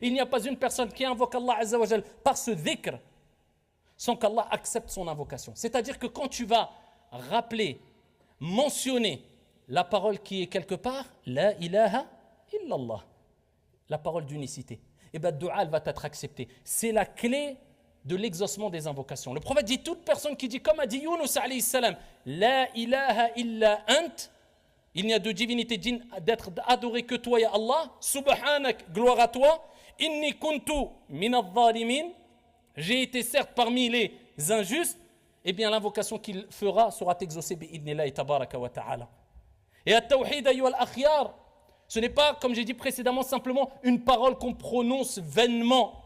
Il n'y a pas une personne qui invoque Allah Azza wa Jal par ce dhikr sans qu'Allah accepte son invocation. C'est-à-dire que quand tu vas rappeler, mentionner la parole qui est quelque part, la ilaha illallah, la parole d'unicité, et bien le dua elle va être acceptée. C'est la clé de l'exaucement des invocations. Le prophète dit, toute personne qui dit, comme a dit Yunus alayhi salam, la ilaha illa ant, il n'y a de divinité digne d'être adoré que toi, ya Allah, subhanak, gloire à toi, inni kuntu min adh-dhalimin, j'ai été certes parmi les injustes, eh bien l'invocation qu'il fera sera exaucée bi'idnillahi tabaraka wa ta'ala. Et at-tawhid ayyuha al-akhyar, ce n'est pas, comme j'ai dit précédemment, simplement une parole qu'on prononce vainement,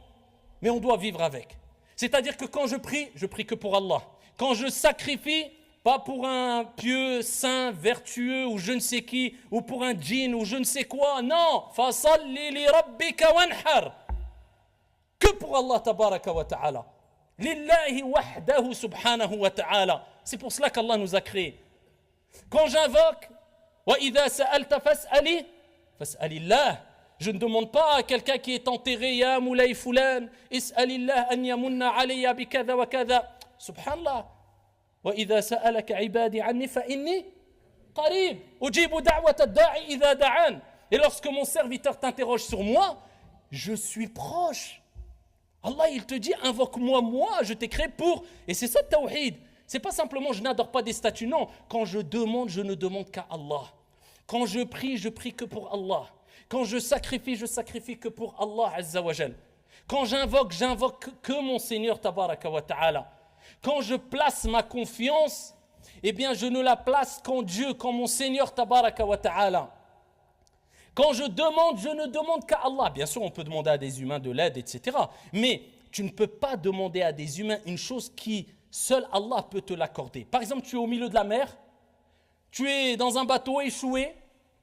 mais on doit vivre avec. C'est-à-dire que quand je prie que pour Allah. Quand je sacrifie, pas pour un pieux, saint, vertueux ou je ne sais qui, ou pour un djinn ou je ne sais quoi, non. Fasalli li rabbika wanhar. Que pour Allah tabaraka wa ta'ala. Lillahi wahdahu subhanahu wa ta'ala. C'est pour cela qu'Allah nous a créés. Quand j'invoque, wa idha sa'alta fas'ali, fas'alillah. Je ne demande pas à quelqu'un qui est enterré, ya moulay fulan, is'alillah an yamunna alayya bi kada wa kada. Subhanallah. Wa idha sa'alaka ibadi anni fa inni qarib. Ujibu da'wat ad-da'i idha da'an. Et lorsque mon serviteur t'interroge sur moi, je suis proche. Allah, il te dit, invoque-moi, moi, je t'ai créé pour. Et c'est ça le tawhid. C'est pas simplement, je n'adore pas des statues. Non, quand je demande, je ne demande qu'à Allah. Quand je prie que pour Allah. Quand je sacrifie que pour Allah Azza wa Jal. Quand j'invoque que mon Seigneur Tabaraka wa Ta'ala. Quand je place ma confiance, eh bien je ne la place qu'en Dieu, qu'en mon Seigneur Tabaraka wa Ta'ala. Quand je ne demande qu'à Allah. Bien sûr, on peut demander à des humains de l'aide, etc. Mais tu ne peux pas demander à des humains une chose qui, seul Allah peut te l'accorder. Par exemple, tu es au milieu de la mer, tu es dans un bateau échoué,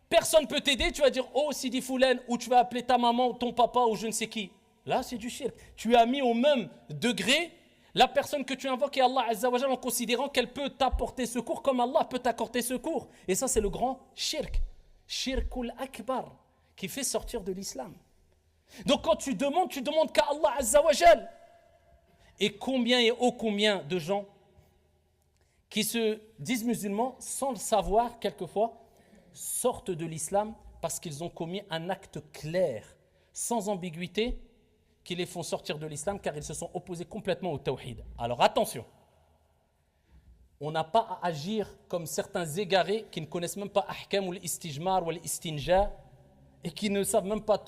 personne ne peut t'aider, tu vas dire « Oh, Sidi Foulen » ou tu vas appeler ta maman ou ton papa ou je ne sais qui. Là, c'est du shirk. Tu as mis au même degré la personne que tu invoques et Allah Azza wa Jalla en considérant qu'elle peut t'apporter secours comme Allah peut t'accorder secours. Et ça, c'est le grand shirk. Shirkul akbar, qui fait sortir de l'islam. Donc quand tu demandes qu'à Allah Azza wa Jalla. Et combien de gens qui se disent musulmans sans le savoir quelquefois sortent de l'islam parce qu'ils ont commis un acte clair, sans ambiguïté, qui les font sortir de l'islam car ils se sont opposés complètement au tawhid. Alors attention, on n'a pas à agir comme certains égarés qui ne connaissent même pas ahkam ou l'istijmar ou l'istinja et qui ne savent même pas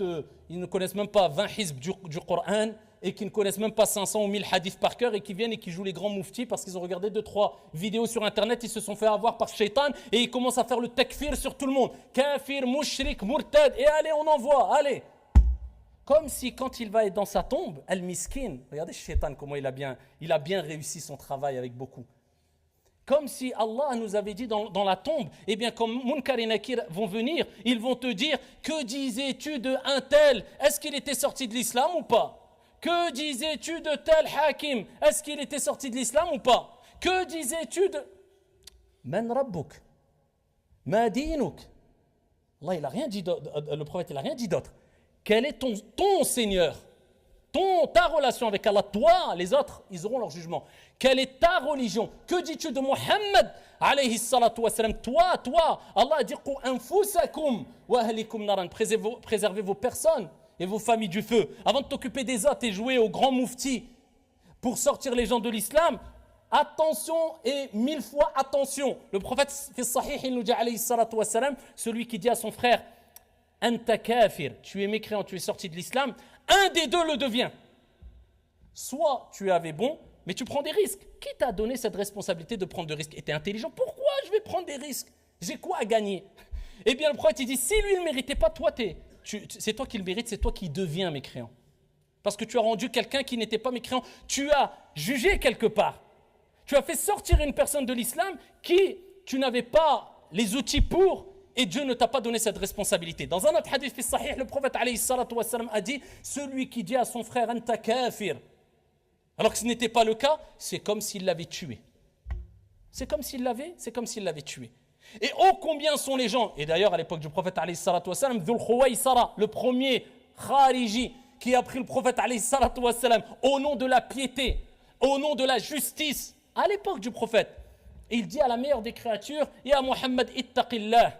ils ne connaissent même pas 20 hizb du Coran et qui ne connaissent même pas 500 ou 1000 hadiths par cœur et qui viennent et qui jouent les grands mouftis parce qu'ils ont regardé 2-3 vidéos sur internet, ils se sont fait avoir par shaitan et ils commencent à faire le takfir sur tout le monde. Kafir, mushrik, murtad, et allez, on envoie, allez. Comme si quand il va être dans sa tombe, al-miskin, regardez shaitan comment il a bien réussi son travail avec beaucoup. Comme si Allah nous avait dit dans la tombe, eh bien comme Munkar et Nakir vont venir, ils vont te dire, que disais-tu de un tel? Est-ce qu'il était sorti de l'islam ou pas? Que disais-tu de tel hakim? Est-ce qu'il était sorti de l'islam ou pas? Que disais-tu de... Man rabbuk? Ma dinuk? Allah, il a rien dit le prophète, il n'a rien dit d'autre. Quel est ton Seigneur? Ta relation avec Allah, toi, les autres, ils auront leur jugement. Quelle est ta religion? Que dis-tu de Muhammad alayhi salatu wa salam? Toi, Allah a dit qu anfusakum wa ahlikum naran. Préservez vos personnes et vos familles du feu. Avant de t'occuper des autres et jouer au grand moufti pour sortir les gens de l'islam, attention et 1000 fois attention. Le prophète fi sahih, il nous dit alayhi salatu wa salam, celui qui dit à son frère anta kafir, tu es mécréant, tu es sorti de l'islam, un des deux le devient. Soit tu avais bon, mais tu prends des risques. Qui t'a donné cette responsabilité de prendre des risques? Et tu es intelligent, pourquoi je vais prendre des risques? J'ai quoi à gagner? Eh bien le prophète il dit, si lui il ne méritait pas, toi c'est toi qui le mérites, c'est toi qui deviens mécréant. Parce que tu as rendu quelqu'un qui n'était pas mécréant. Tu as jugé quelque part. Tu as fait sortir une personne de l'islam qui tu n'avais pas les outils pour, et Dieu ne t'a pas donné cette responsabilité. Dans un autre hadith fi sahih, le prophète alayhi salatu wa salam a dit, celui qui dit à son frère anta kafir, alors que ce n'était pas le cas, c'est comme s'il l'avait tué. C'est comme s'il l'avait tué. Et ô combien sont les gens, et d'ailleurs à l'époque du prophète alayhi salatu wa salam, Dhul Khuwaysara, le premier Khariji, qui a pris le prophète alayhi salatu wassalam, au nom de la piété, au nom de la justice, à l'époque du prophète. Il dit à la meilleure des créatures, Ya Muhammad ittaqillah,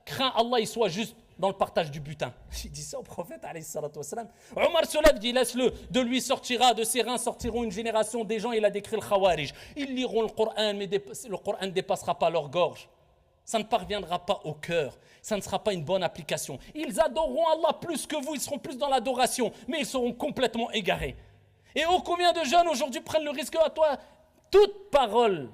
crains Allah, il soit juste dans le partage du butin. Il dit ça au prophète alayhi salatu wassalam. Omar se lève, dit laisse-le, de lui sortira, de ses reins sortiront une génération des gens, il a décrit le khawarij. Ils liront le Coran, mais le Coran ne dépassera pas leur gorge. Ça ne parviendra pas au cœur, ça ne sera pas une bonne application. Ils adoreront Allah plus que vous, ils seront plus dans l'adoration, mais ils seront complètement égarés. Et oh, combien de jeunes aujourd'hui prennent le risque à toi, toute parole